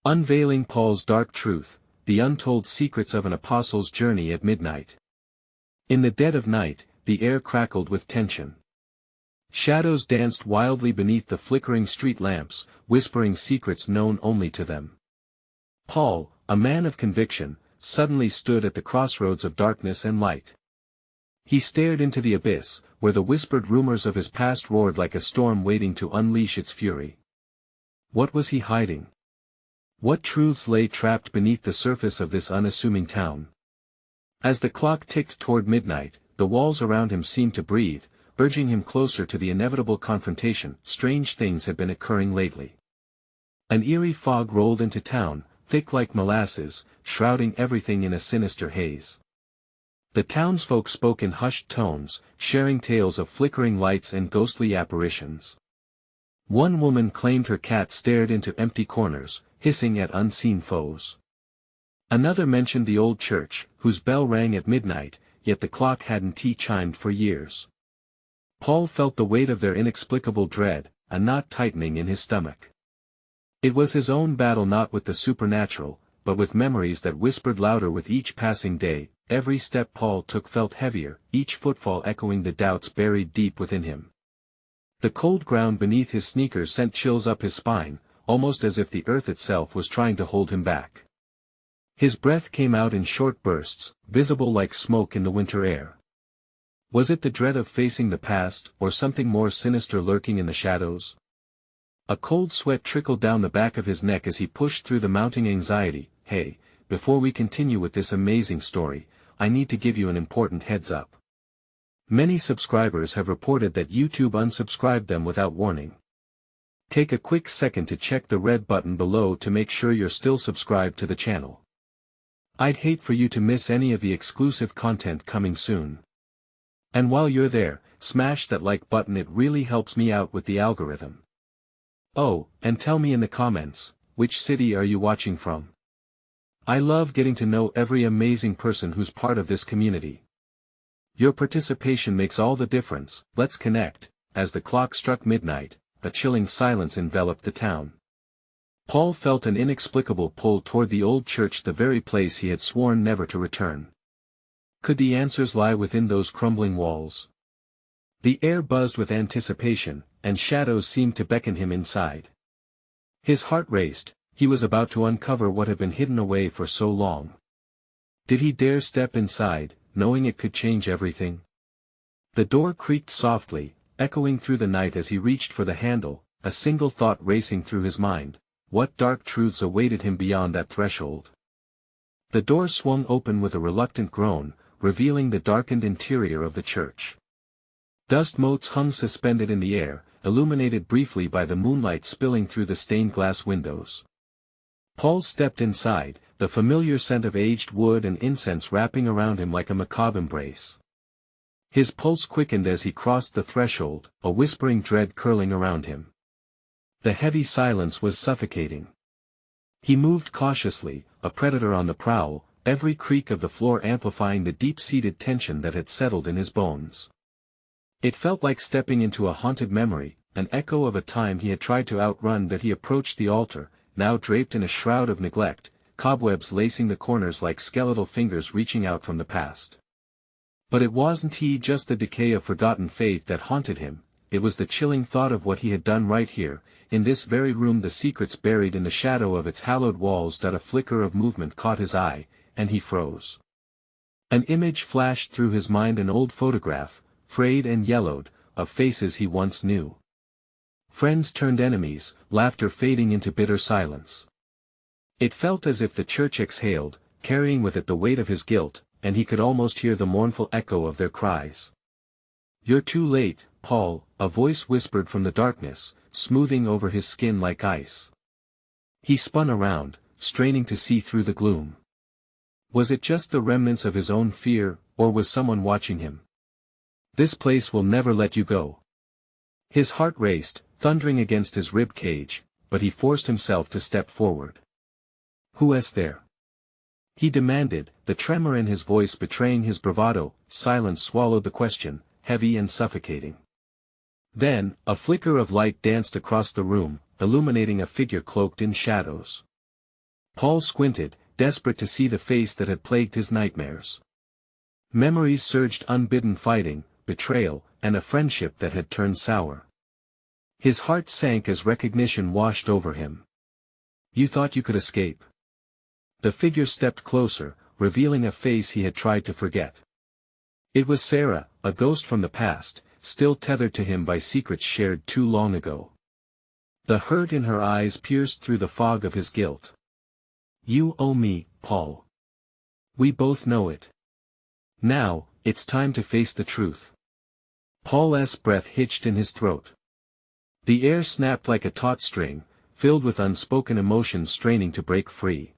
Unveiling Paul's dark truth, the untold secrets of an apostle's journey at midnight. In the dead of night, the air crackled with tension. Shadows danced wildly beneath the flickering street lamps, whispering secrets known only to them. Paul, a man of conviction, suddenly stood at the crossroads of darkness and light. He stared into the abyss, where the whispered rumors of his past roared like a storm waiting to unleash its fury. What was he hiding? What truths lay trapped beneath the surface of this unassuming town? As the clock ticked toward midnight, the walls around him seemed to breathe, urging him closer to the inevitable confrontation. Strange things had been occurring lately. An eerie fog rolled into town, thick like molasses, shrouding everything in a sinister haze. The townsfolk spoke in hushed tones, sharing tales of flickering lights and ghostly apparitions. One woman claimed her cat stared into empty corners, hissing at unseen foes. Another mentioned the old church, whose bell rang at midnight, yet the clock hadn't chimed for years. Paul felt the weight of their inexplicable dread, a knot tightening in his stomach. It was his own battle not with the supernatural, but with memories that whispered louder with each passing day. Every step Paul took felt heavier, each footfall echoing the doubts buried deep within him. The cold ground beneath his sneakers sent chills up his spine, almost as if the earth itself was trying to hold him back. His breath came out in short bursts, visible like smoke in the winter air. Was it the dread of facing the past, or something more sinister lurking in the shadows? A cold sweat trickled down the back of his neck as he pushed through the mounting anxiety. Hey, before we continue with this amazing story, I need to give you an important heads up. Many subscribers have reported that YouTube unsubscribed them without warning. Take a quick second to check the red button below to make sure you're still subscribed to the channel. I'd hate for you to miss any of the exclusive content coming soon. And while you're there, smash that like button, it really helps me out with the algorithm. Oh, and tell me in the comments, which city are you watching from? I love getting to know every amazing person who's part of this community. Your participation makes all the difference. Let's connect. As the clock struck midnight, a chilling silence enveloped the town. Paul felt an inexplicable pull toward the old church, the very place he had sworn never to return. Could the answers lie within those crumbling walls? The air buzzed with anticipation, and shadows seemed to beckon him inside. His heart raced. He was about to uncover what had been hidden away for so long. Did he dare step inside, knowing it could change everything? The door creaked softly, echoing through the night as he reached for the handle, a single thought racing through his mind: what dark truths awaited him beyond that threshold? The door swung open with a reluctant groan, revealing the darkened interior of the church. Dust motes hung suspended in the air, illuminated briefly by the moonlight spilling through the stained glass windows. Paul stepped inside, the familiar scent of aged wood and incense wrapping around him like a macabre embrace. His pulse quickened as he crossed the threshold, a whispering dread curling around him. The heavy silence was suffocating. He moved cautiously, a predator on the prowl, every creak of the floor amplifying the deep-seated tension that had settled in his bones. It felt like stepping into a haunted memory, an echo of a time he had tried to outrun. That he approached the altar, now draped in a shroud of neglect, cobwebs lacing the corners like skeletal fingers reaching out from the past. But it wasn't just the decay of forgotten faith that haunted him, it was the chilling thought of what he had done right here, in this very room, the secrets buried in the shadow of its hallowed walls. A flicker of movement caught his eye, and he froze. An image flashed through his mind, an old photograph, frayed and yellowed, of faces he once knew. Friends turned enemies, laughter fading into bitter silence. It felt as if the church exhaled, carrying with it the weight of his guilt, and he could almost hear the mournful echo of their cries. "You're too late, Paul," a voice whispered from the darkness, smoothing over his skin like ice. He spun around, straining to see through the gloom. Was it just the remnants of his own fear, or was someone watching him? "This place will never let you go." His heart raced, thundering against his rib cage, but he forced himself to step forward. "Who is there?" he demanded, the tremor in his voice betraying his bravado. Silence swallowed the question, heavy and suffocating. Then, a flicker of light danced across the room, illuminating a figure cloaked in shadows. Paul squinted, desperate to see the face that had plagued his nightmares. Memories surged: unbidden fighting, betrayal, and a friendship that had turned sour. His heart sank as recognition washed over him. "You thought you could escape?" The figure stepped closer, revealing a face he had tried to forget. It was Sarah, a ghost from the past, still tethered to him by secrets shared too long ago. The hurt in her eyes pierced through the fog of his guilt. "You owe me, Paul. We both know it. Now, it's time to face the truth." Paul's breath hitched in his throat. The air snapped like a taut string, filled with unspoken emotions straining to break free.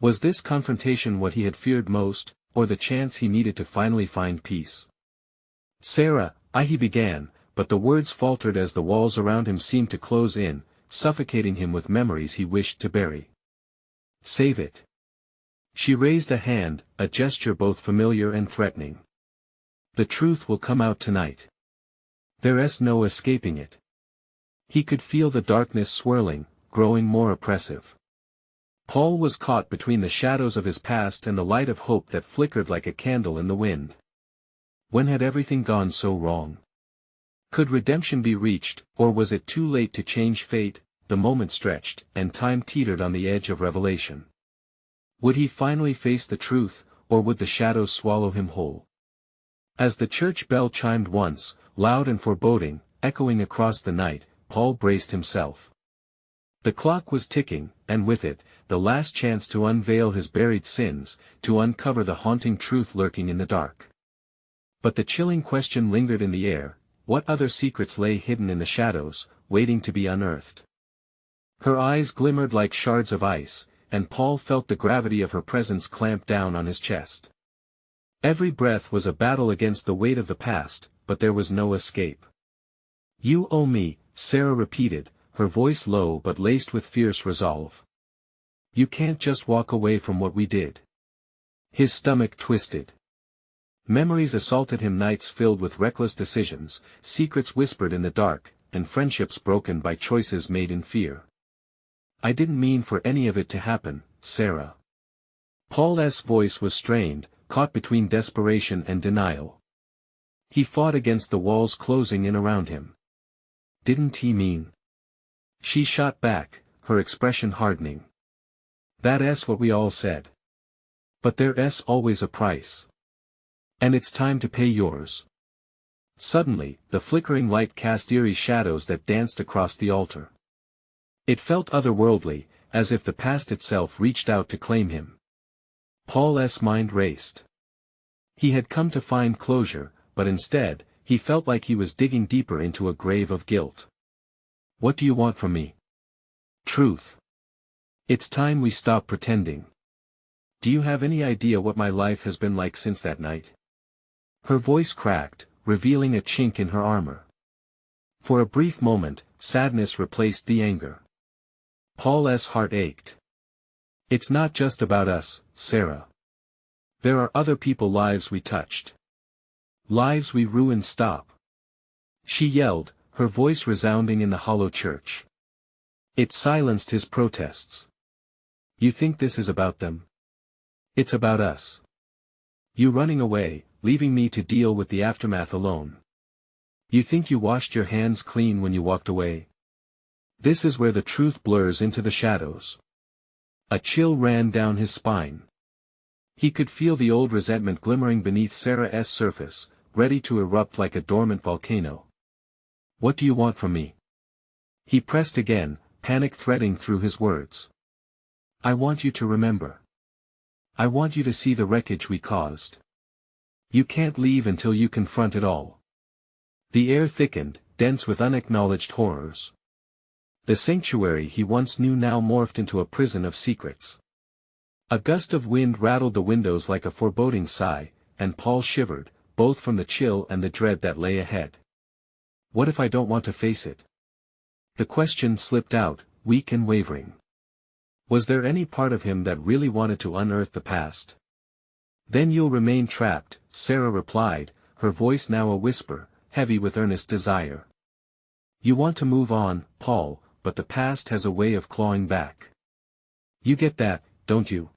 Was this confrontation what he had feared most, or the chance he needed to finally find peace? "Sarah," he began, but the words faltered as the walls around him seemed to close in, suffocating him with memories he wished to bury. "Save it." She raised a hand, a gesture both familiar and threatening. "The truth will come out tonight. There's no escaping it." He could feel the darkness swirling, growing more oppressive. Paul was caught between the shadows of his past and the light of hope that flickered like a candle in the wind. When had everything gone so wrong? Could redemption be reached, or was it too late to change fate? The moment stretched, and time teetered on the edge of revelation. Would he finally face the truth, or would the shadows swallow him whole? As the church bell chimed once, loud and foreboding, echoing across the night, Paul braced himself. The clock was ticking, and with it, the last chance to unveil his buried sins, to uncover the haunting truth lurking in the dark. But the chilling question lingered in the air: what other secrets lay hidden in the shadows, waiting to be unearthed? Her eyes glimmered like shards of ice, and Paul felt the gravity of her presence clamp down on his chest. Every breath was a battle against the weight of the past, but there was no escape. "You owe me," Sarah repeated, her voice low but laced with fierce resolve. "You can't just walk away from what we did." His stomach twisted. Memories assaulted him: nights filled with reckless decisions, secrets whispered in the dark, and friendships broken by choices made in fear. "I didn't mean for any of it to happen, Sarah." Paul's voice was strained, caught between desperation and denial. He fought against the walls closing in around him. "Didn't he mean?" She shot back, her expression hardening. "That's what we all said. But there's always a price. And it's time to pay yours." Suddenly, the flickering light cast eerie shadows that danced across the altar. It felt otherworldly, as if the past itself reached out to claim him. Paul's mind raced. He had come to find closure, but instead, he felt like he was digging deeper into a grave of guilt. "What do you want from me?" "Truth. It's time we stop pretending. Do you have any idea what my life has been like since that night?" Her voice cracked, revealing a chink in her armor. For a brief moment, sadness replaced the anger. Paul's heart ached. "It's not just about us, Sarah. There are other people's lives we touched. Lives we ruined." "Stop!" she yelled, her voice resounding in the hollow church. It silenced his protests. "You think this is about them? It's about us. You running away, leaving me to deal with the aftermath alone. You think you washed your hands clean when you walked away? This is where the truth blurs into the shadows." A chill ran down his spine. He could feel the old resentment glimmering beneath Sarah's surface, ready to erupt like a dormant volcano. "What do you want from me?" He pressed again, panic threading through his words. "I want you to remember. I want you to see the wreckage we caused. You can't leave until you confront it all." The air thickened, dense with unacknowledged horrors. The sanctuary he once knew now morphed into a prison of secrets. A gust of wind rattled the windows like a foreboding sigh, and Paul shivered, both from the chill and the dread that lay ahead. What if I don't want to face it? The question slipped out, weak and wavering. Was there any part of him that really wanted to unearth the past? Then you'll remain trapped, Sarah replied, her voice now a whisper, heavy with earnest desire. You want to move on, Paul, but the past has a way of clawing back. You get that, don't you?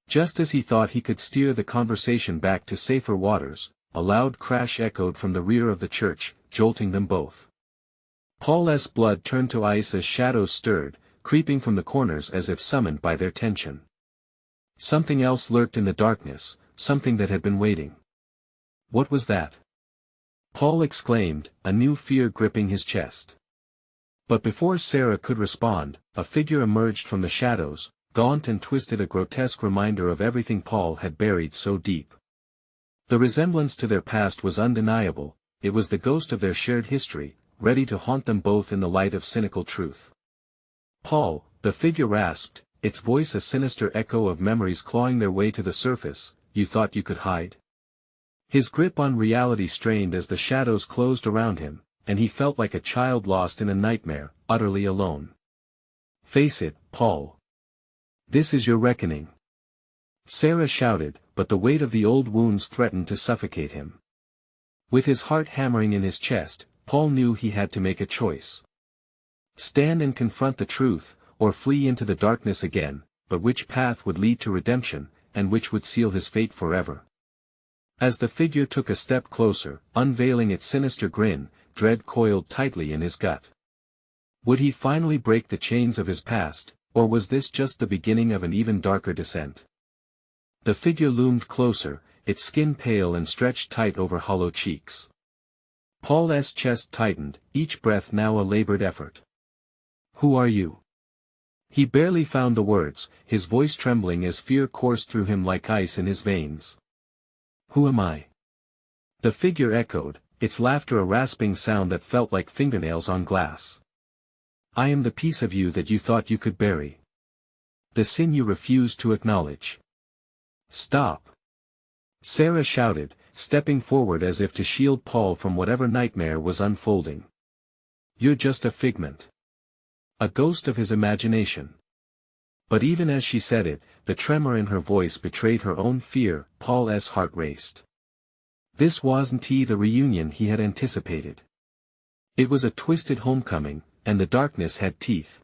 Just as he thought he could steer the conversation back to safer waters, a loud crash echoed from the rear of the church, jolting them both. Paul's blood turned to ice as shadows stirred, creeping from the corners as if summoned by their tension. Something else lurked in the darkness, something that had been waiting. What was that? Paul exclaimed, a new fear gripping his chest. But before Sarah could respond, a figure emerged from the shadows, gaunt and twisted, a grotesque reminder of everything Paul had buried so deep. The resemblance to their past was undeniable, it was the ghost of their shared history, ready to haunt them both in the light of cynical truth. Paul, the figure rasped, its voice a sinister echo of memories clawing their way to the surface, you thought you could hide? His grip on reality strained as the shadows closed around him, and he felt like a child lost in a nightmare, utterly alone. Face it, Paul. This is your reckoning. Sarah shouted, but the weight of the old wounds threatened to suffocate him. With his heart hammering in his chest, Paul knew he had to make a choice. Stand and confront the truth, or flee into the darkness again, but which path would lead to redemption, and which would seal his fate forever? As the figure took a step closer, unveiling its sinister grin, dread coiled tightly in his gut. Would he finally break the chains of his past, or was this just the beginning of an even darker descent? The figure loomed closer, its skin pale and stretched tight over hollow cheeks. Paul's chest tightened, each breath now a labored effort. Who are you? He barely found the words, his voice trembling as fear coursed through him like ice in his veins. Who am I? The figure echoed, its laughter a rasping sound that felt like fingernails on glass. I am the piece of you that you thought you could bury. The sin you refused to acknowledge. Stop! Sarah shouted, stepping forward as if to shield Paul from whatever nightmare was unfolding. You're just a figment. A ghost of his imagination. But even as she said it, the tremor in her voice betrayed her own fear. Paul's heart raced. This wasn't the reunion he had anticipated. It was a twisted homecoming, and the darkness had teeth.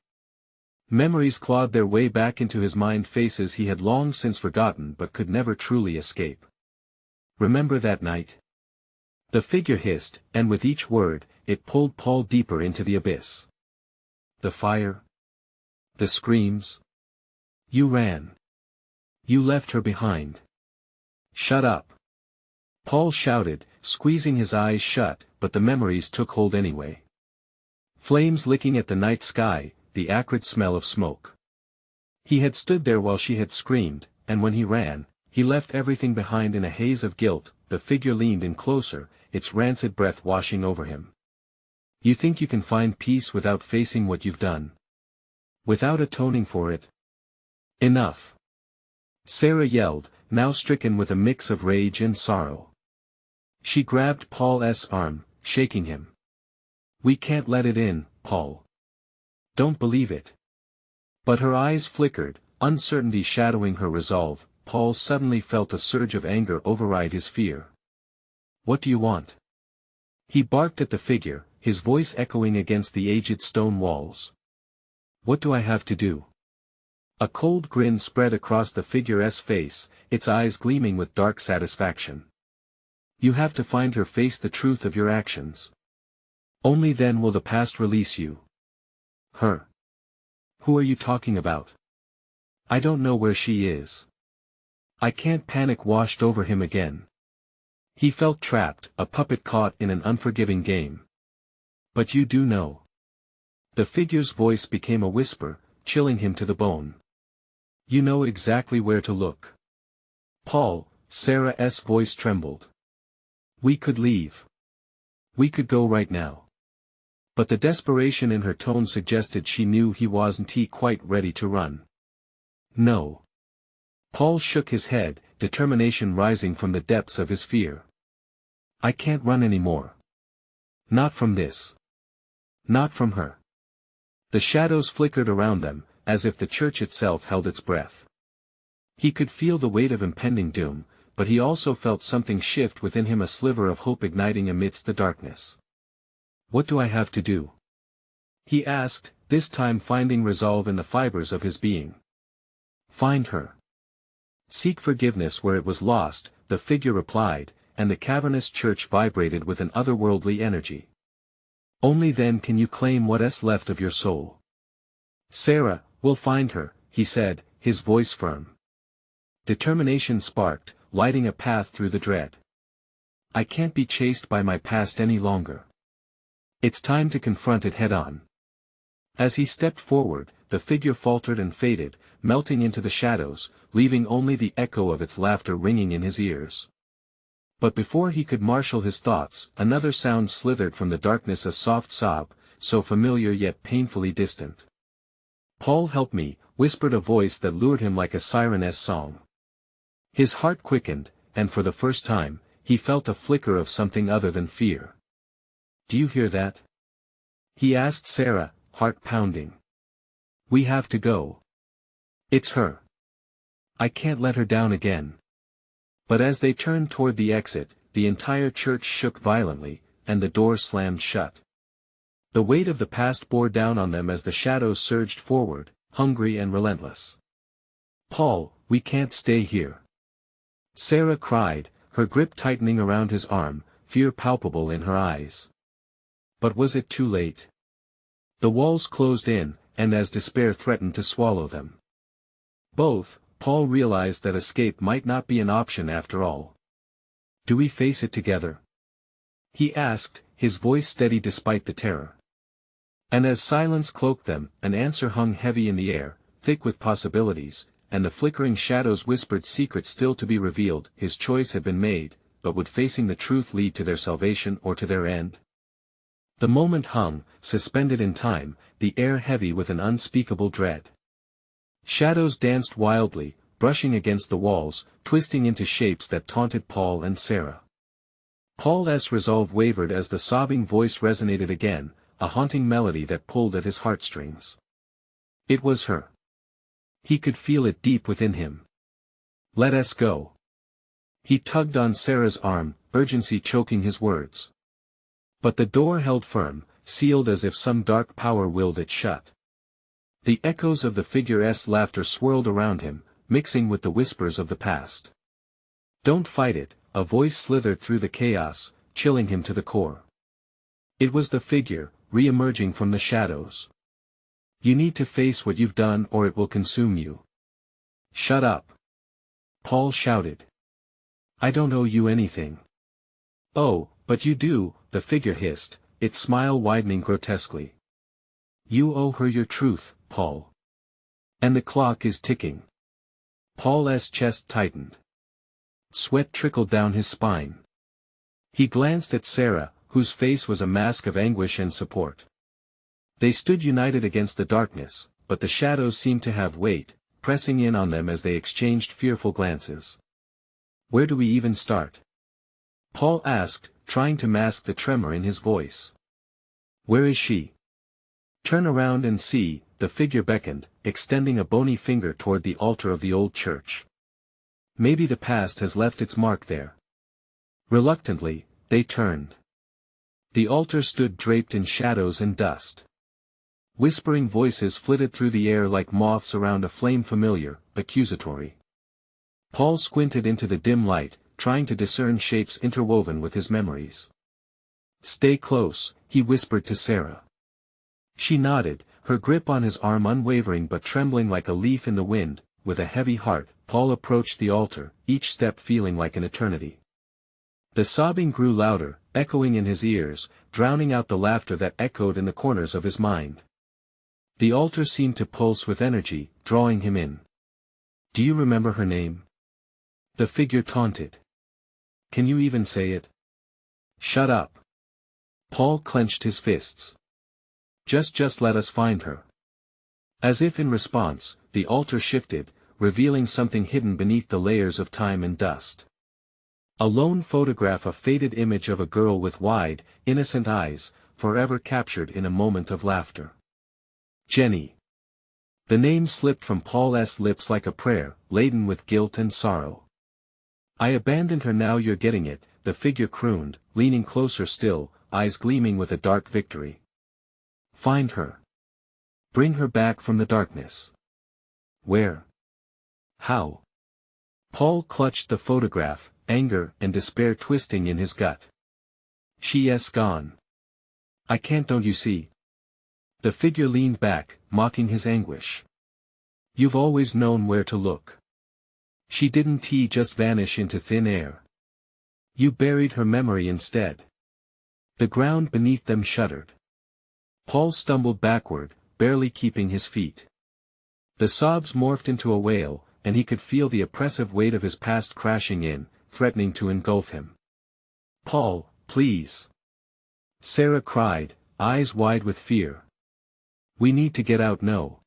Memories clawed their way back into his mind, faces he had long since forgotten but could never truly escape. Remember that night? The figure hissed, and with each word, it pulled Paul deeper into the abyss. The fire? The screams? You ran. You left her behind. Shut up! Paul shouted, squeezing his eyes shut, but the memories took hold anyway. Flames licking at the night sky, the acrid smell of smoke. He had stood there while she had screamed, and when he ran, he left everything behind in a haze of guilt. The figure leaned in closer, its rancid breath washing over him. You think you can find peace without facing what you've done? Without atoning for it? Enough! Sarah yelled, now stricken with a mix of rage and sorrow. She grabbed Paul's arm, shaking him. We can't let it in, Paul. Don't believe it. But her eyes flickered, uncertainty shadowing her resolve. Paul suddenly felt a surge of anger override his fear. What do you want? He barked at the figure, his voice echoing against the aged stone walls. What do I have to do? A cold grin spread across the figure's face, its eyes gleaming with dark satisfaction. You have to find her, face the truth of your actions. Only then will the past release you. Her. Who are you talking about? I don't know where she is. I can't. Panic washed over him again. He felt trapped, a puppet caught in an unforgiving game. But you do know. The figure's voice became a whisper, chilling him to the bone. You know exactly where to look. Paul, Sarah's voice trembled. We could leave. We could go right now. But the desperation in her tone suggested she knew he wasn't quite ready to run. No. Paul shook his head, determination rising from the depths of his fear. I can't run anymore. Not from this. Not from her. The shadows flickered around them, as if the church itself held its breath. He could feel the weight of impending doom, but he also felt something shift within him, a sliver of hope igniting amidst the darkness. What do I have to do? He asked, this time finding resolve in the fibers of his being. Find her. Seek forgiveness where it was lost, the figure replied, and the cavernous church vibrated with an otherworldly energy. Only then can you claim what's left of your soul. Sarah, we'll find her, he said, his voice firm. Determination sparked, lighting a path through the dread. I can't be chased by my past any longer. It's time to confront it head-on. As he stepped forward, the figure faltered and faded, melting into the shadows, leaving only the echo of its laughter ringing in his ears. But before he could marshal his thoughts, another sound slithered from the darkness, a soft sob, so familiar yet painfully distant. "Paul, help me," whispered a voice that lured him like a siren's song. His heart quickened, and for the first time, he felt a flicker of something other than fear. "Do you hear that?" he asked Sarah, heart pounding. "We have to go. It's her. I can't let her down again." But as they turned toward the exit, the entire church shook violently, and the door slammed shut. The weight of the past bore down on them as the shadows surged forward, hungry and relentless. "Paul, we can't stay here," Sarah cried, her grip tightening around his arm, fear palpable in her eyes. But was it too late? The walls closed in, and as despair threatened to swallow them. Both, Paul realized that escape might not be an option after all. "Do we face it together?" he asked, his voice steady despite the terror. And as silence cloaked them, an answer hung heavy in the air, thick with possibilities, and the flickering shadows whispered secrets still to be revealed. His choice had been made, but would facing the truth lead to their salvation or to their end? The moment hung, suspended in time, the air heavy with an unspeakable dread. Shadows danced wildly, brushing against the walls, twisting into shapes that taunted Paul and Sarah. Paul's resolve wavered as the sobbing voice resonated again, a haunting melody that pulled at his heartstrings. It was her. He could feel it deep within him. "Let us go." He tugged on Sarah's arm, urgency choking his words. But the door held firm, sealed as if some dark power willed it shut. The echoes of the figure's laughter swirled around him, mixing with the whispers of the past. "Don't fight it," a voice slithered through the chaos, chilling him to the core. It was the figure, re-emerging from the shadows. "You need to face what you've done or it will consume you." "Shut up!" Paul shouted. "I don't owe you anything." "Oh, but you do," the figure hissed, its smile widening grotesquely. "You owe her your truth, Paul. And the clock is ticking." Paul's chest tightened. Sweat trickled down his spine. He glanced at Sarah, whose face was a mask of anguish and support. They stood united against the darkness, but the shadows seemed to have weight, pressing in on them as they exchanged fearful glances. "Where do we even start?" Paul asked, trying to mask the tremor in his voice. "Where is she?" "Turn around and see," the figure beckoned, extending a bony finger toward the altar of the old church. "Maybe the past has left its mark there." Reluctantly, they turned. The altar stood draped in shadows and dust. Whispering voices flitted through the air like moths around a flame, familiar, accusatory. Paul squinted into the dim light, trying to discern shapes interwoven with his memories. "Stay close," he whispered to Sarah. She nodded, her grip on his arm unwavering but trembling like a leaf in the wind. With a heavy heart, Paul approached the altar, each step feeling like an eternity. The sobbing grew louder, echoing in his ears, drowning out the laughter that echoed in the corners of his mind. The altar seemed to pulse with energy, drawing him in. "Do you remember her name?" the figure taunted. "Can you even say it?" "Shut up." Paul clenched his fists. Just let us find her." As if in response, the altar shifted, revealing something hidden beneath the layers of time and dust. A lone photograph, a faded image of a girl with wide, innocent eyes, forever captured in a moment of laughter. Jenny. The name slipped from Paul's lips like a prayer, laden with guilt and sorrow. "I abandoned her, now you're getting it," the figure crooned, leaning closer still, eyes gleaming with a dark victory. "Find her. Bring her back from the darkness." "Where?" How? Paul clutched the photograph, anger and despair twisting in his gut. She's gone. I can't, don't you see? The figure leaned back, mocking his anguish. You've always known where to look. She didn't just vanish into thin air. You buried her memory instead. The ground beneath them shuddered. Paul stumbled backward, barely keeping his feet. The sobs morphed into a wail, and he could feel the oppressive weight of his past crashing in, threatening to engulf him. Paul, please. Sarah cried, eyes wide with fear. We need to get out now.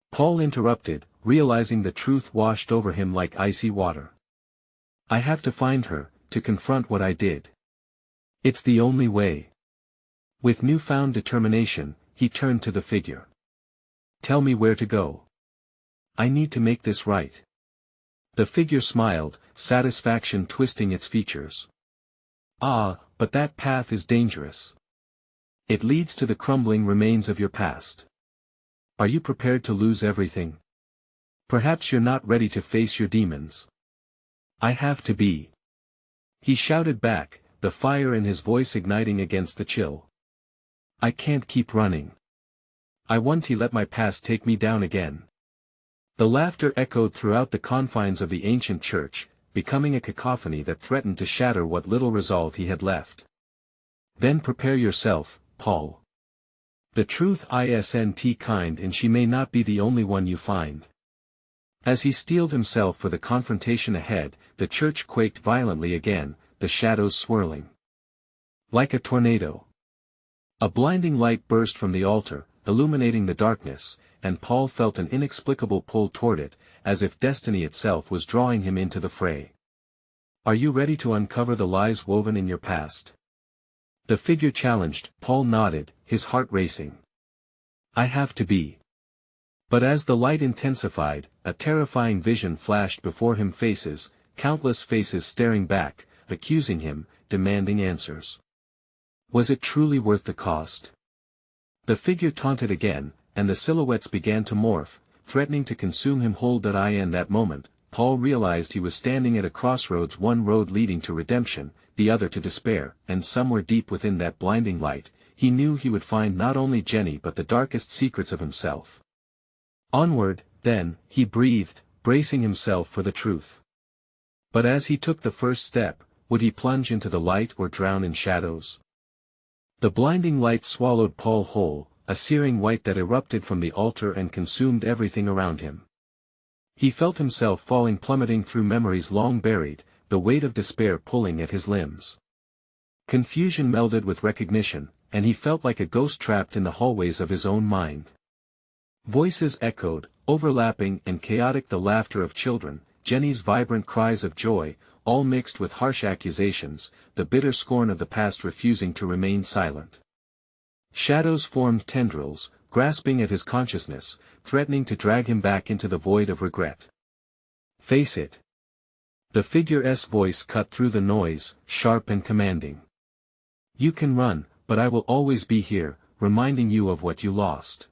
Paul interrupted, realizing the truth washed over him like icy water. I have to find her, to confront what I did. It's the only way. With newfound determination, he turned to the figure. Tell me where to go. I need to make this right. The figure smiled, satisfaction twisting its features. Ah, but that path is dangerous. It leads to the crumbling remains of your past. Are you prepared to lose everything? Perhaps you're not ready to face your demons. I have to be. He shouted back, the fire in his voice igniting against the chill. I can't keep running. I won't let my past take me down again. The laughter echoed throughout the confines of the ancient church, becoming a cacophony that threatened to shatter what little resolve he had left. Then prepare yourself, Paul. The truth isn't kind, and she may not be the only one you find. As he steeled himself for the confrontation ahead, the church quaked violently again, the shadows swirling. Like a tornado. A blinding light burst from the altar, illuminating the darkness, and Paul felt an inexplicable pull toward it, as if destiny itself was drawing him into the fray. Are you ready to uncover the lies woven in your past? The figure challenged. Paul nodded, his heart racing. I have to be. But as the light intensified, a terrifying vision flashed before him, countless faces staring back, accusing him, demanding answers. Was it truly worth the cost? The figure taunted again, and the silhouettes began to morph, threatening to consume him whole. In that moment, Paul realized he was standing at a crossroads, one road leading to redemption, the other to despair, and somewhere deep within that blinding light, he knew he would find not only Jenny but the darkest secrets of himself. Onward, then, he breathed, bracing himself for the truth. But as he took the first step, would he plunge into the light or drown in shadows? The blinding light swallowed Paul whole, a searing white that erupted from the altar and consumed everything around him. He felt himself falling, plummeting through memories long buried, the weight of despair pulling at his limbs. Confusion melded with recognition, and he felt like a ghost trapped in the hallways of his own mind. Voices echoed, overlapping and chaotic, the laughter of children, Jenny's vibrant cries of joy, all mixed with harsh accusations, the bitter scorn of the past refusing to remain silent. Shadows formed tendrils, grasping at his consciousness, threatening to drag him back into the void of regret. Face it. The figure's voice cut through the noise, sharp and commanding. You can run, but I will always be here, reminding you of what you lost.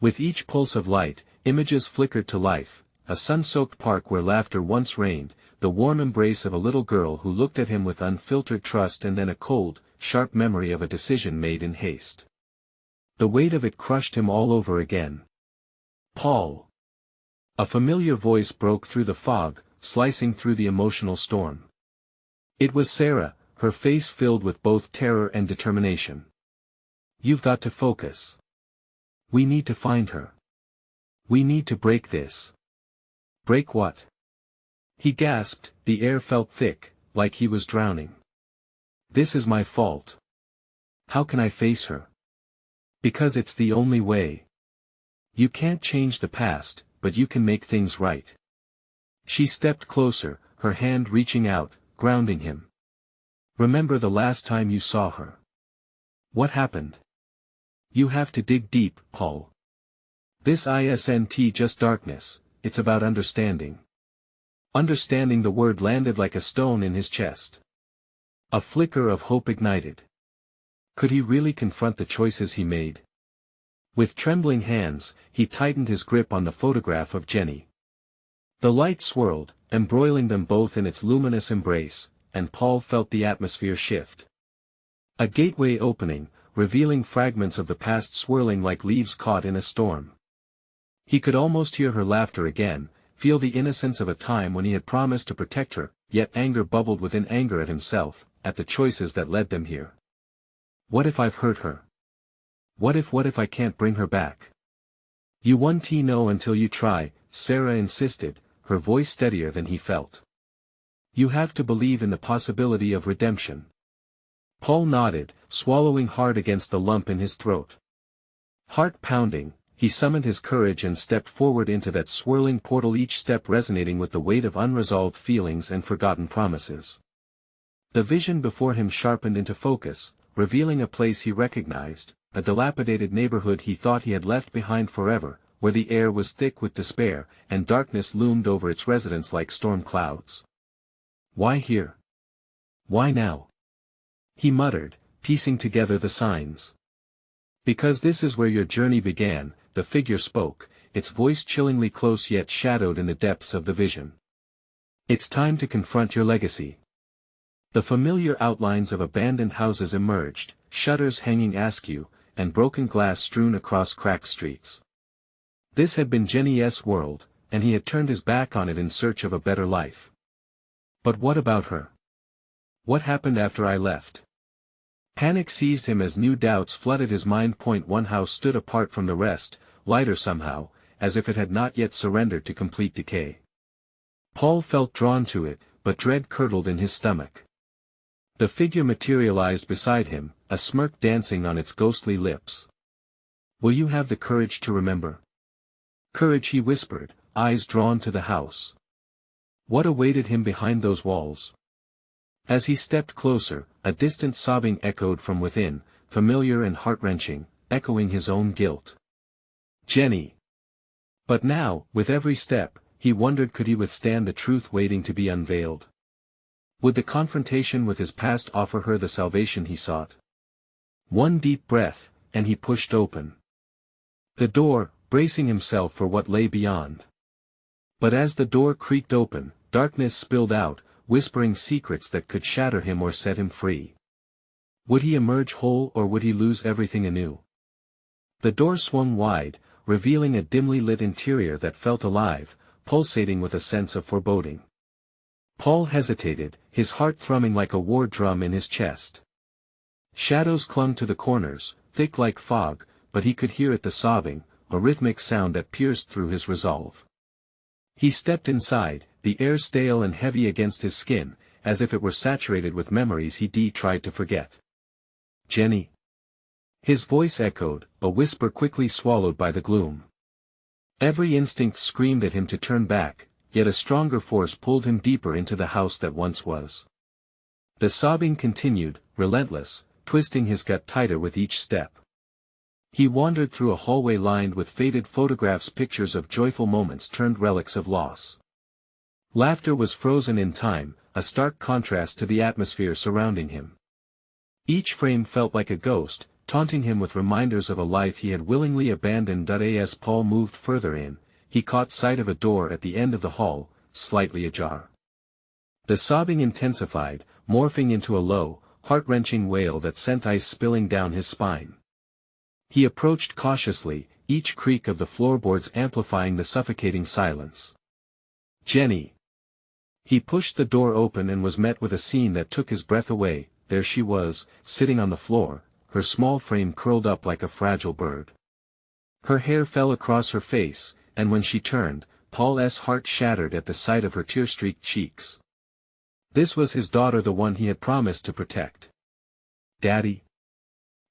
With each pulse of light, images flickered to life, a sun-soaked park where laughter once reigned, the warm embrace of a little girl who looked at him with unfiltered trust, and then a cold, sharp memory of a decision made in haste. The weight of it crushed him all over again. Paul. A familiar voice broke through the fog, slicing through the emotional storm. It was Sarah, her face filled with both terror and determination. You've got to focus. We need to find her. We need to break this. Break what? He gasped, the air felt thick, like he was drowning. This is my fault. How can I face her? Because it's the only way. You can't change the past, but you can make things right. She stepped closer, her hand reaching out, grounding him. Remember the last time you saw her? What happened? You have to dig deep, Paul. This isn't just darkness, it's about understanding. Understanding. The word landed like a stone in his chest. A flicker of hope ignited. Could he really confront the choices he made? With trembling hands, he tightened his grip on the photograph of Jenny. The light swirled, embroiling them both in its luminous embrace, and Paul felt the atmosphere shift. A gateway opening, revealing fragments of the past swirling like leaves caught in a storm. He could almost hear her laughter again, feel the innocence of a time when he had promised to protect her, yet anger bubbled within anger at himself, at the choices that led them here. What if I've hurt her? What if I can't bring her back? You won't know until you try, Sarah insisted, her voice steadier than he felt. You have to believe in the possibility of redemption. Paul nodded, swallowing hard against the lump in his throat. Heart pounding, he summoned his courage and stepped forward into that swirling portal, each step resonating with the weight of unresolved feelings and forgotten promises. The vision before him sharpened into focus, revealing a place he recognized, a dilapidated neighborhood he thought he had left behind forever, where the air was thick with despair, and darkness loomed over its residents like storm clouds. Why here? Why now? He muttered, piecing together the signs. Because this is where your journey began, the figure spoke, its voice chillingly close yet shadowed in the depths of the vision. It's time to confront your legacy. The familiar outlines of abandoned houses emerged, shutters hanging askew, and broken glass strewn across cracked streets. This had been Jenny's world, and he had turned his back on it in search of a better life. But what about her? What happened after I left? Panic seized him as new doubts flooded his mind. One house stood apart from the rest, lighter somehow, as if it had not yet surrendered to complete decay. Paul felt drawn to it, but dread curdled in his stomach. The figure materialized beside him, a smirk dancing on its ghostly lips. Will you have the courage to remember? Courage, he whispered, eyes drawn to the house. What awaited him behind those walls? As he stepped closer, a distant sobbing echoed from within, familiar and heart-wrenching, echoing his own guilt. Jenny. But now, with every step, he wondered, could he withstand the truth waiting to be unveiled? Would the confrontation with his past offer her the salvation he sought? One deep breath, and he pushed open the door, bracing himself for what lay beyond. But as the door creaked open, darkness spilled out, whispering secrets that could shatter him or set him free. Would he emerge whole, or would he lose everything anew? The door swung wide, revealing a dimly lit interior that felt alive, pulsating with a sense of foreboding. Paul hesitated, his heart thrumming like a war drum in his chest. Shadows clung to the corners, thick like fog, but he could hear it, the sobbing, a rhythmic sound that pierced through his resolve. He stepped inside, the air stale and heavy against his skin, as if it were saturated with memories he tried to forget. Jenny. His voice echoed, a whisper quickly swallowed by the gloom. Every instinct screamed at him to turn back, yet a stronger force pulled him deeper into the house that once was. The sobbing continued, relentless, twisting his gut tighter with each step. He wandered through a hallway lined with faded photographs, pictures of joyful moments turned relics of loss. Laughter was frozen in time, a stark contrast to the atmosphere surrounding him. Each frame felt like a ghost, taunting him with reminders of a life he had willingly abandoned. As Paul moved further in, he caught sight of a door at the end of the hall, slightly ajar. The sobbing intensified, morphing into a low, heart-wrenching wail that sent ice spilling down his spine. He approached cautiously, each creak of the floorboards amplifying the suffocating silence. Jenny. He pushed the door open and was met with a scene that took his breath away. There she was, sitting on the floor, her small frame curled up like a fragile bird. Her hair fell across her face, and when she turned, Paul's heart shattered at the sight of her tear-streaked cheeks. This was his daughter, the one he had promised to protect. Daddy?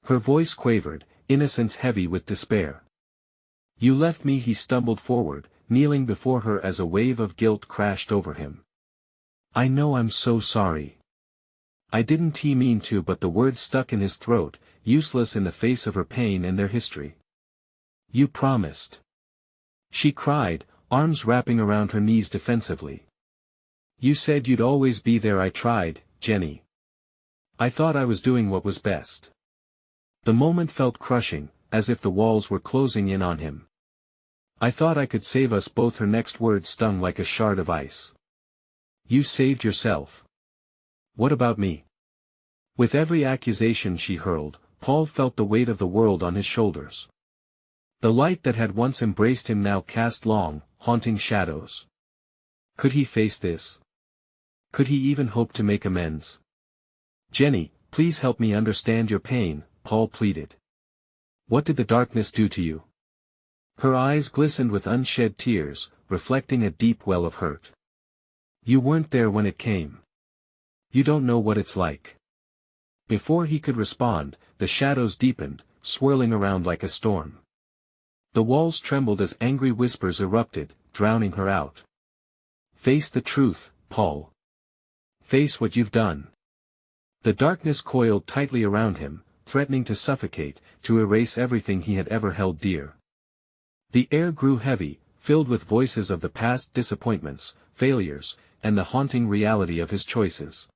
Her voice quavered, innocence heavy with despair. You left me. He stumbled forward, kneeling before her as a wave of guilt crashed over him. I know, I'm so sorry. I didn't mean to, but the words stuck in his throat, useless in the face of her pain and their history. You promised. She cried, arms wrapping around her knees defensively. You said you'd always be there. I tried, Jenny. I thought I was doing what was best. The moment felt crushing, as if the walls were closing in on him. I thought I could save us both. Her next word stung like a shard of ice. You saved yourself. What about me? With every accusation she hurled, Paul felt the weight of the world on his shoulders. The light that had once embraced him now cast long, haunting shadows. Could he face this? Could he even hope to make amends? Jenny, please help me understand your pain, Paul pleaded. What did the darkness do to you? Her eyes glistened with unshed tears, reflecting a deep well of hurt. You weren't there when it came. You don't know what it's like. Before he could respond, the shadows deepened, swirling around like a storm. The walls trembled as angry whispers erupted, drowning her out. Face the truth, Paul. Face what you've done. The darkness coiled tightly around him, threatening to suffocate, to erase everything he had ever held dear. The air grew heavy, filled with voices of the past disappointments, failures, and the haunting reality of his choices.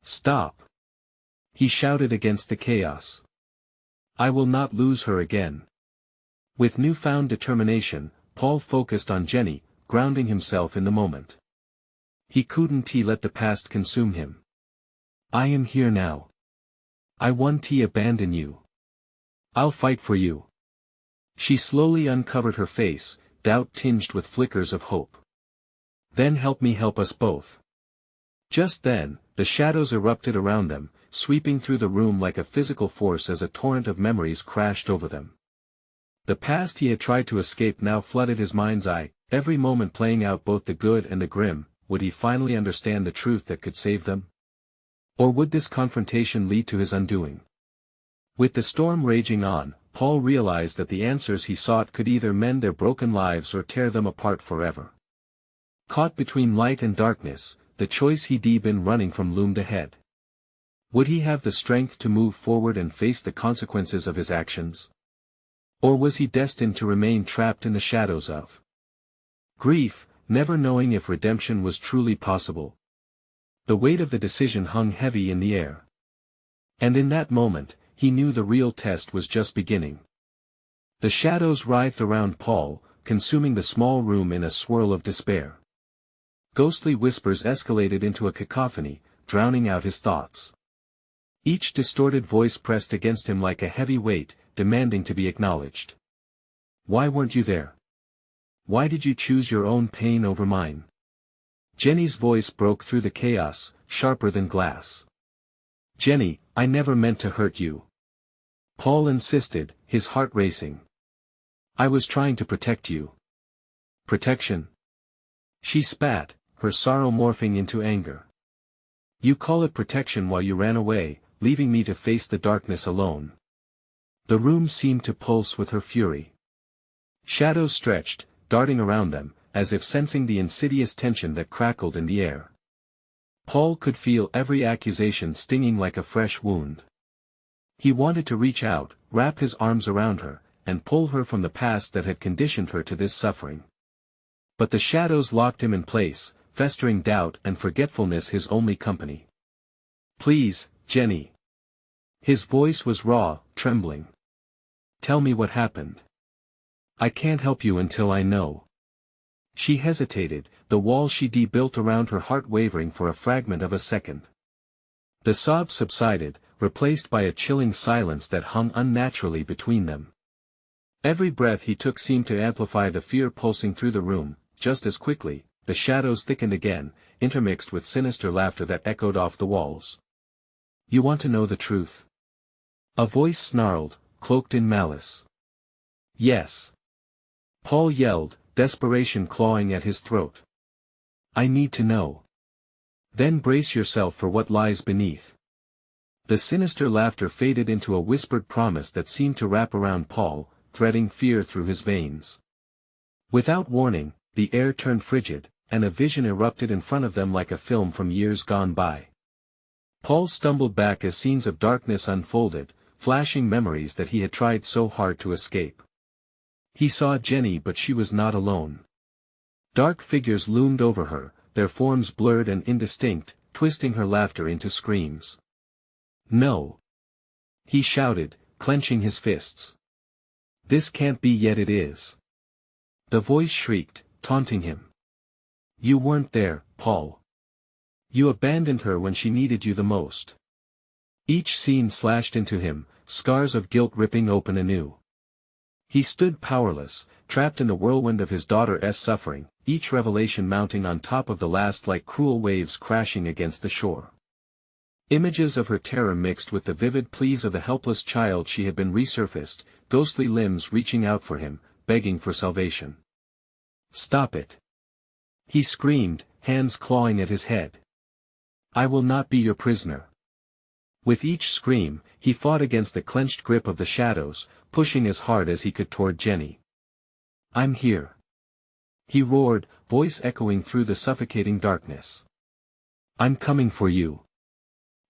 Stop! He shouted against the chaos. I will not lose her again. With newfound determination, Paul focused on Jenny, grounding himself in the moment. He couldn't let the past consume him. I am here now. I won't abandon you. I'll fight for you. She slowly uncovered her face, doubt tinged with flickers of hope. Then help me help us both. Just then, the shadows erupted around them, sweeping through the room like a physical force as a torrent of memories crashed over them. The past he had tried to escape now flooded his mind's eye, every moment playing out both the good and the grim. Would he finally understand the truth that could save them? Or would this confrontation lead to his undoing? With the storm raging on, Paul realized that the answers he sought could either mend their broken lives or tear them apart forever. Caught between light and darkness, the choice he'd been running from loomed ahead. Would he have the strength to move forward and face the consequences of his actions? Or was he destined to remain trapped in the shadows of grief, never knowing if redemption was truly possible? The weight of the decision hung heavy in the air. And in that moment, he knew the real test was just beginning. The shadows writhed around Paul, consuming the small room in a swirl of despair. Ghostly whispers escalated into a cacophony, drowning out his thoughts. Each distorted voice pressed against him like a heavy weight, demanding to be acknowledged. Why weren't you there? Why did you choose your own pain over mine? Jenny's voice broke through the chaos, sharper than glass. Jenny, I never meant to hurt you. Paul insisted, his heart racing. I was trying to protect you. Protection? She spat, her sorrow morphing into anger. You call it protection while you ran away, leaving me to face the darkness alone. The room seemed to pulse with her fury. Shadows stretched, darting around them, as if sensing the insidious tension that crackled in the air. Paul could feel every accusation stinging like a fresh wound. He wanted to reach out, wrap his arms around her, and pull her from the past that had conditioned her to this suffering. But the shadows locked him in place, festering doubt and forgetfulness his only company. Please, Jenny. His voice was raw, trembling. Tell me what happened. I can't help you until I know. She hesitated, the wall she built around her heart wavering for a fragment of a second. The sobs subsided, replaced by a chilling silence that hung unnaturally between them. Every breath he took seemed to amplify the fear pulsing through the room. Just as quickly, the shadows thickened again, intermixed with sinister laughter that echoed off the walls. You want to know the truth? A voice snarled, cloaked in malice. Yes. Paul yelled, desperation clawing at his throat. I need to know. Then brace yourself for what lies beneath. The sinister laughter faded into a whispered promise that seemed to wrap around Paul, threading fear through his veins. Without warning, the air turned frigid, and a vision erupted in front of them like a film from years gone by. Paul stumbled back as scenes of darkness unfolded, flashing memories that he had tried so hard to escape. He saw Jenny, but she was not alone. Dark figures loomed over her, their forms blurred and indistinct, twisting her laughter into screams. No! He shouted, clenching his fists. This can't be, yet it is. The voice shrieked, taunting him. You weren't there, Paul. You abandoned her when she needed you the most. Each scene slashed into him, scars of guilt ripping open anew. He stood powerless, trapped in the whirlwind of his daughter's suffering, each revelation mounting on top of the last like cruel waves crashing against the shore. Images of her terror mixed with the vivid pleas of the helpless child she had been resurfaced, ghostly limbs reaching out for him, begging for salvation. Stop it! He screamed, hands clawing at his head. I will not be your prisoner. With each scream, he fought against the clenched grip of the shadows, pushing as hard as he could toward Jenny. I'm here. He roared, voice echoing through the suffocating darkness. I'm coming for you.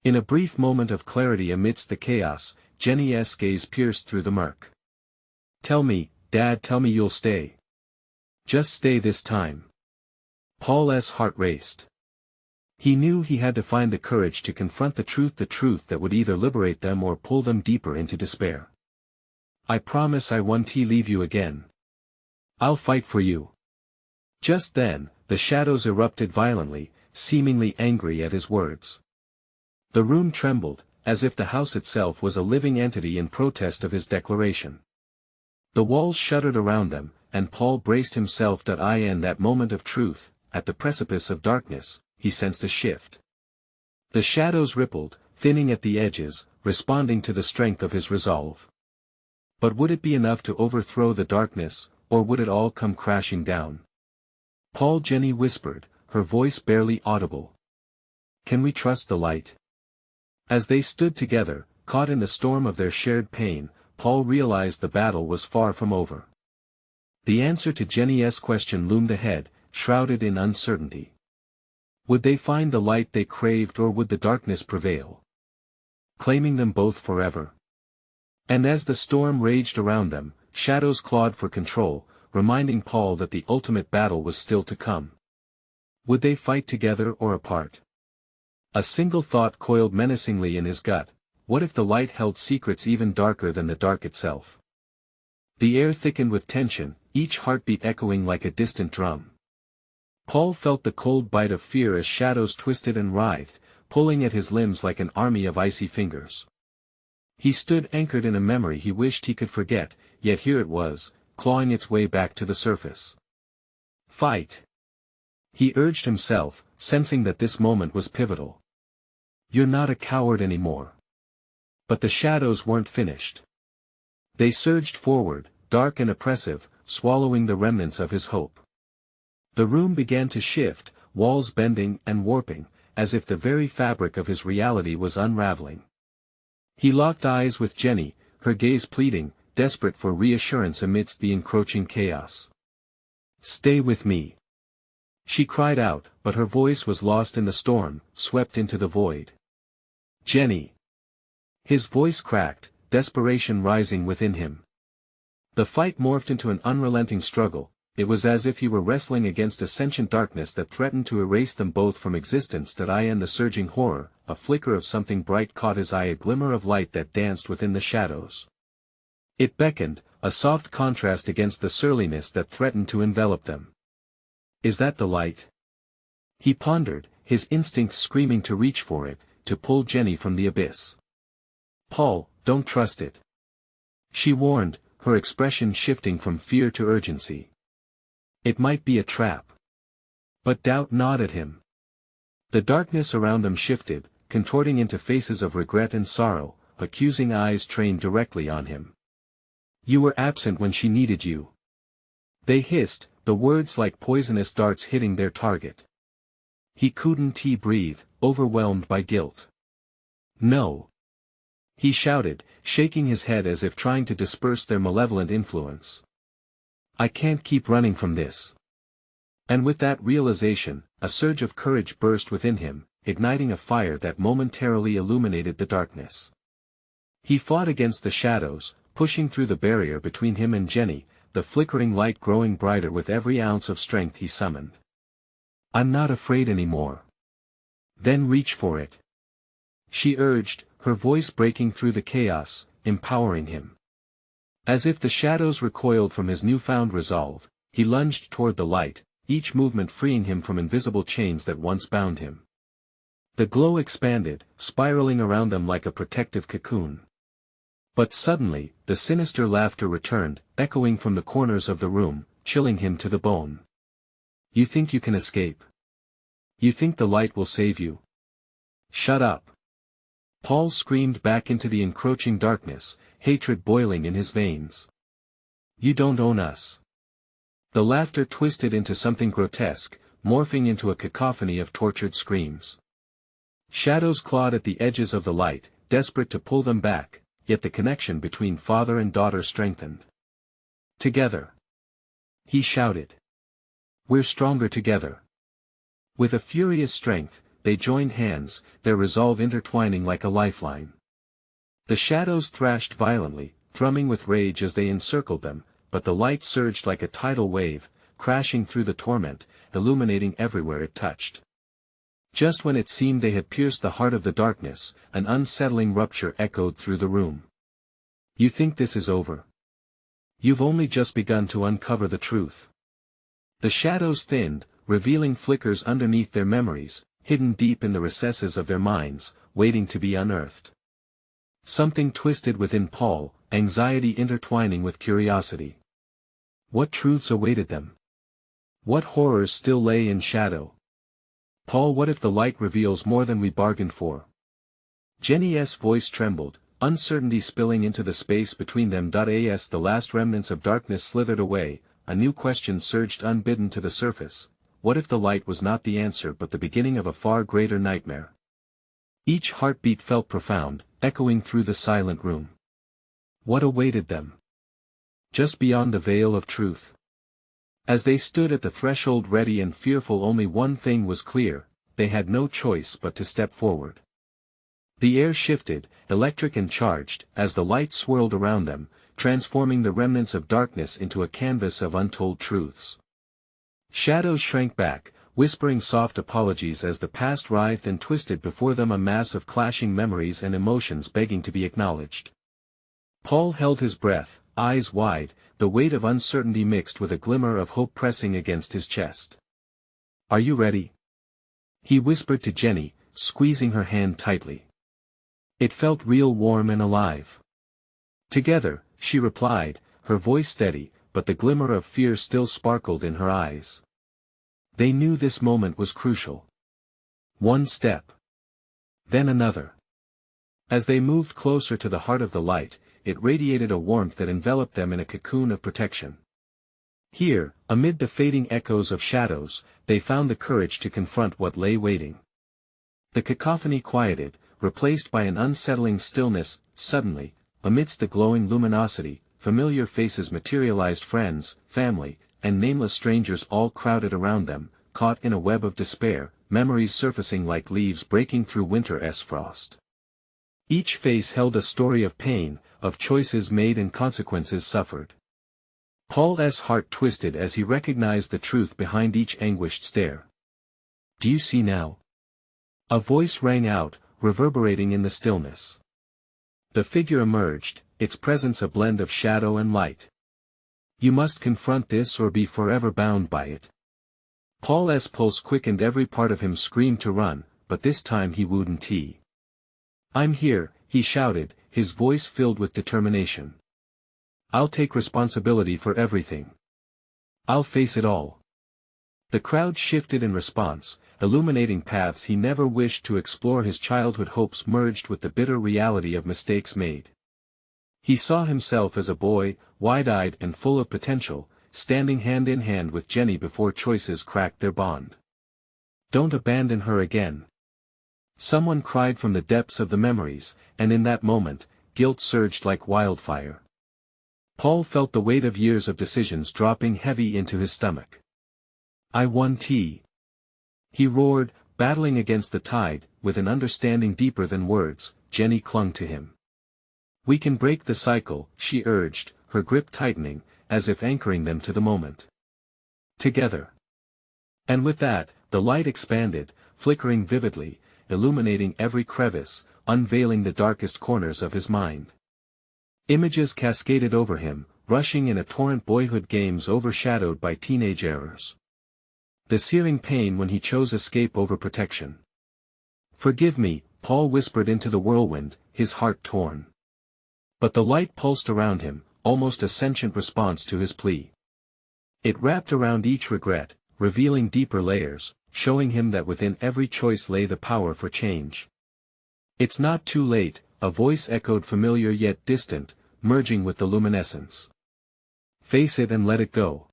In a brief moment of clarity amidst the chaos, Jenny's gaze pierced through the murk. Tell me, Dad, tell me you'll stay. Just stay this time. Paul's heart raced. He knew he had to find the courage to confront the truth that would either liberate them or pull them deeper into despair. I promise I won't leave you again. I'll fight for you. Just then, the shadows erupted violently, seemingly angry at his words. The room trembled, as if the house itself was a living entity in protest of his declaration. The walls shuddered around them, and Paul braced himself. In that moment of truth, at the precipice of darkness, he sensed a shift. The shadows rippled, thinning at the edges, responding to the strength of his resolve. But would it be enough to overthrow the darkness, or would it all come crashing down? Paul, Jenny whispered, her voice barely audible. Can we trust the light? As they stood together, caught in the storm of their shared pain, Paul realized the battle was far from over. The answer to Jenny's question loomed ahead, shrouded in uncertainty. Would they find the light they craved, or would the darkness prevail, claiming them both forever? And as the storm raged around them, shadows clawed for control, reminding Paul that the ultimate battle was still to come. Would they fight together or apart? A single thought coiled menacingly in his gut: what if the light held secrets even darker than the dark itself? The air thickened with tension, each heartbeat echoing like a distant drum. Paul felt the cold bite of fear as shadows twisted and writhed, pulling at his limbs like an army of icy fingers. He stood anchored in a memory he wished he could forget, yet here it was, clawing its way back to the surface. Fight! He urged himself, sensing that this moment was pivotal. You're not a coward anymore. But the shadows weren't finished. They surged forward, dark and oppressive, swallowing the remnants of his hope. The room began to shift, walls bending and warping, as if the very fabric of his reality was unraveling. He locked eyes with Jenny, her gaze pleading, desperate for reassurance amidst the encroaching chaos. Stay with me. She cried out, but her voice was lost in the storm, swept into the void. Jenny. His voice cracked, desperation rising within him. The fight morphed into an unrelenting struggle. It was as if he were wrestling against a sentient darkness that threatened to erase them both from existence. In the surging horror, a flicker of something bright caught his eye, a glimmer of light that danced within the shadows. It beckoned, a soft contrast against the surliness that threatened to envelop them. Is that the light? He pondered, his instincts screaming to reach for it, to pull Jenny from the abyss. Paul, don't trust it. She warned, her expression shifting from fear to urgency. It might be a trap. But doubt gnawed at him. The darkness around them shifted, contorting into faces of regret and sorrow, accusing eyes trained directly on him. You were absent when she needed you. They hissed, the words like poisonous darts hitting their target. He couldn't breathe, overwhelmed by guilt. No. He shouted, shaking his head as if trying to disperse their malevolent influence. I can't keep running from this. And with that realization, a surge of courage burst within him, igniting a fire that momentarily illuminated the darkness. He fought against the shadows, pushing through the barrier between him and Jenny, the flickering light growing brighter with every ounce of strength he summoned. I'm not afraid anymore. Then reach for it. She urged, her voice breaking through the chaos, empowering him. As if the shadows recoiled from his newfound resolve, He lunged toward the light, each movement freeing him from invisible chains that once bound him. The glow expanded, spiraling around them like a protective cocoon. But suddenly, the sinister laughter returned, echoing from the corners of the room, chilling him to the bone. You think you can escape? You think the light will save you? Shut up! Paul screamed back into the encroaching darkness, hatred boiling in his veins. You don't own us. The laughter twisted into something grotesque, morphing into a cacophony of tortured screams. Shadows clawed at the edges of the light, desperate to pull them back, yet the connection between father and daughter strengthened. Together! He shouted. We're stronger together. With a furious strength, they joined hands, their resolve intertwining like a lifeline. The shadows thrashed violently, thrumming with rage as they encircled them, but the light surged like a tidal wave, crashing through the torment, illuminating everywhere it touched. Just when it seemed they had pierced the heart of the darkness, an unsettling rupture echoed through the room. You think this is over? You've only just begun to uncover the truth. The shadows thinned, revealing flickers underneath their memories, hidden deep in the recesses of their minds, waiting to be unearthed. Something twisted within Paul, anxiety intertwining with curiosity. What truths awaited them? What horrors still lay in shadow? Paul, what if the light reveals more than we bargained for? Jenny's voice trembled, uncertainty spilling into the space between them. As the last remnants of darkness slithered away, a new question surged unbidden to the surface. What if the light was not the answer but the beginning of a far greater nightmare? Each heartbeat felt profound, echoing through the silent room. What awaited them? Just beyond the veil of truth. As they stood at the threshold ready and fearful, only one thing was clear: they had no choice but to step forward. The air shifted, electric and charged, as the light swirled around them, transforming the remnants of darkness into a canvas of untold truths. Shadows shrank back, whispering soft apologies as the past writhed and twisted before them, a mass of clashing memories and emotions begging to be acknowledged. Paul held his breath, eyes wide, the weight of uncertainty mixed with a glimmer of hope pressing against his chest. Are you ready? He whispered to Jenny, squeezing her hand tightly. It felt real, warm and alive. Together, she replied, her voice steady, but the glimmer of fear still sparkled in her eyes. They knew this moment was crucial. One step. Then another. As they moved closer to the heart of the light, it radiated a warmth that enveloped them in a cocoon of protection. Here, amid the fading echoes of shadows, they found the courage to confront what lay waiting. The cacophony quieted, replaced by an unsettling stillness. Suddenly, amidst the glowing luminosity, familiar faces materialized: friends, family, and nameless strangers all crowded around them, caught in a web of despair, memories surfacing like leaves breaking through winter's frost. Each face held a story of pain, of choices made and consequences suffered. Paul's heart twisted as he recognized the truth behind each anguished stare. Do you see now? A voice rang out, reverberating in the stillness. The figure emerged, its presence a blend of shadow and light. You must confront this or be forever bound by it. Paul's pulse quickened, every part of him screamed to run, but this time he wouldn't. I'm here, he shouted, his voice filled with determination. I'll take responsibility for everything. I'll face it all. The crowd shifted in response, illuminating paths he never wished to explore. His childhood hopes merged with the bitter reality of mistakes made. He saw himself as a boy, wide-eyed and full of potential, standing hand in hand with Jenny before choices cracked their bond. Don't abandon her again. Someone cried from the depths of the memories, and in that moment, guilt surged like wildfire. Paul felt the weight of years of decisions dropping heavy into his stomach. I won. He roared, battling against the tide, with an understanding deeper than words. Jenny clung to him. We can break the cycle, she urged, her grip tightening, as if anchoring them to the moment. Together. And with that, the light expanded, flickering vividly, illuminating every crevice, unveiling the darkest corners of his mind. Images cascaded over him, rushing in a torrent boyhood games overshadowed by teenage errors. The searing pain when he chose escape over protection. "Forgive me," Paul whispered into the whirlwind, his heart torn. But the light pulsed around him, almost a sentient response to his plea. It wrapped around each regret, revealing deeper layers, showing him that within every choice lay the power for change. "It's not too late," a voice echoed familiar yet distant, merging with the luminescence. "Face it and let it go."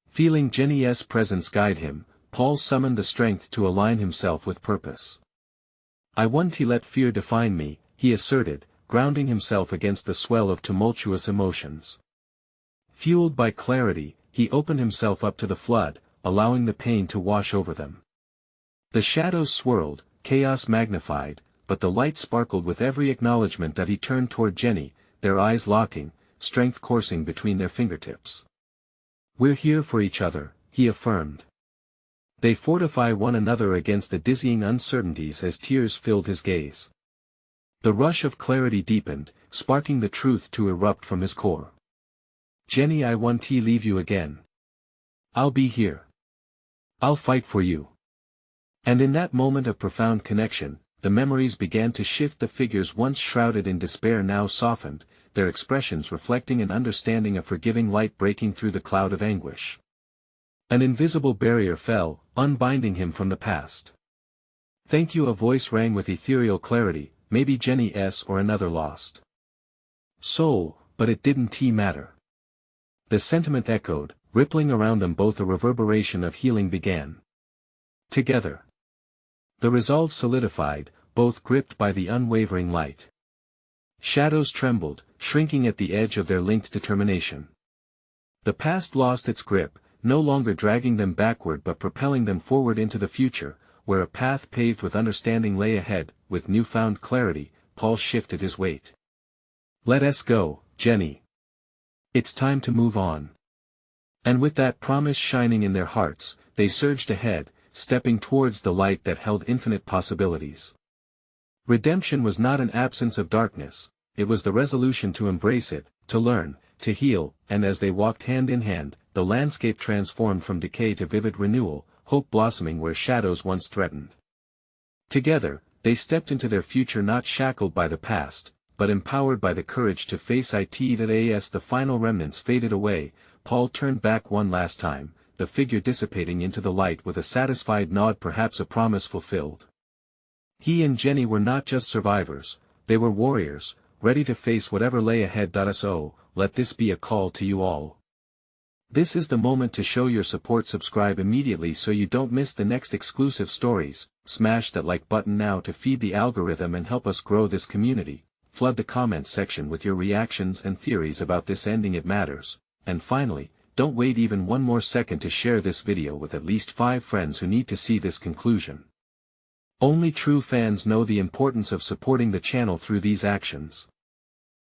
Feeling Jenny's presence guide him, Paul summoned the strength to align himself with purpose. "I won't let fear define me," he asserted, grounding himself against the swell of tumultuous emotions. Fueled by clarity, he opened himself up to the flood, allowing the pain to wash over them. The shadows swirled, chaos magnified, but the light sparkled with every acknowledgement that he turned toward Jenny, their eyes locking, strength coursing between their fingertips. "We're here for each other," he affirmed. They fortify one another against the dizzying uncertainties as tears filled his gaze. The rush of clarity deepened, sparking the truth to erupt from his core. "Jenny, I won't leave you again. I'll be here. I'll fight for you." And in that moment of profound connection, the memories began to shift. The figures once shrouded in despair now softened, their expressions reflecting an understanding, a forgiving light breaking through the cloud of anguish. An invisible barrier fell, unbinding him from the past. "Thank you," a voice rang with ethereal clarity, "maybe Jenny's or another lost soul, but it didn't matter." The sentiment echoed, rippling around them both. A reverberation of healing began. Together. The resolve solidified, both gripped by the unwavering light. Shadows trembled, shrinking at the edge of their linked determination. The past lost its grip, no longer dragging them backward but propelling them forward into the future, where a path paved with understanding lay ahead. With newfound clarity, Paul shifted his weight. "Let us go, Jenny. It's time to move on." And with that promise shining in their hearts, they surged ahead, stepping towards the light that held infinite possibilities. Redemption was not an absence of darkness, it was the resolution to embrace it, to learn, to heal, and as they walked hand in hand, the landscape transformed from decay to vivid renewal, hope blossoming where shadows once threatened. Together, they stepped into their future not shackled by the past, but empowered by the courage to face it. As the final remnants faded away, Paul turned back one last time, the figure dissipating into the light with a satisfied nod, perhaps a promise fulfilled. He and Jenny were not just survivors, they were warriors, ready to face whatever lay ahead. So, let this be a call to you all. This is the moment to show your support. Subscribe immediately so you don't miss the next exclusive stories, smash that like button now to feed the algorithm and help us grow this community, flood the comments section with your reactions and theories about this ending, it matters, and finally, don't wait even one more second to share this video with at least 5 friends who need to see this conclusion. Only true fans know the importance of supporting the channel through these actions.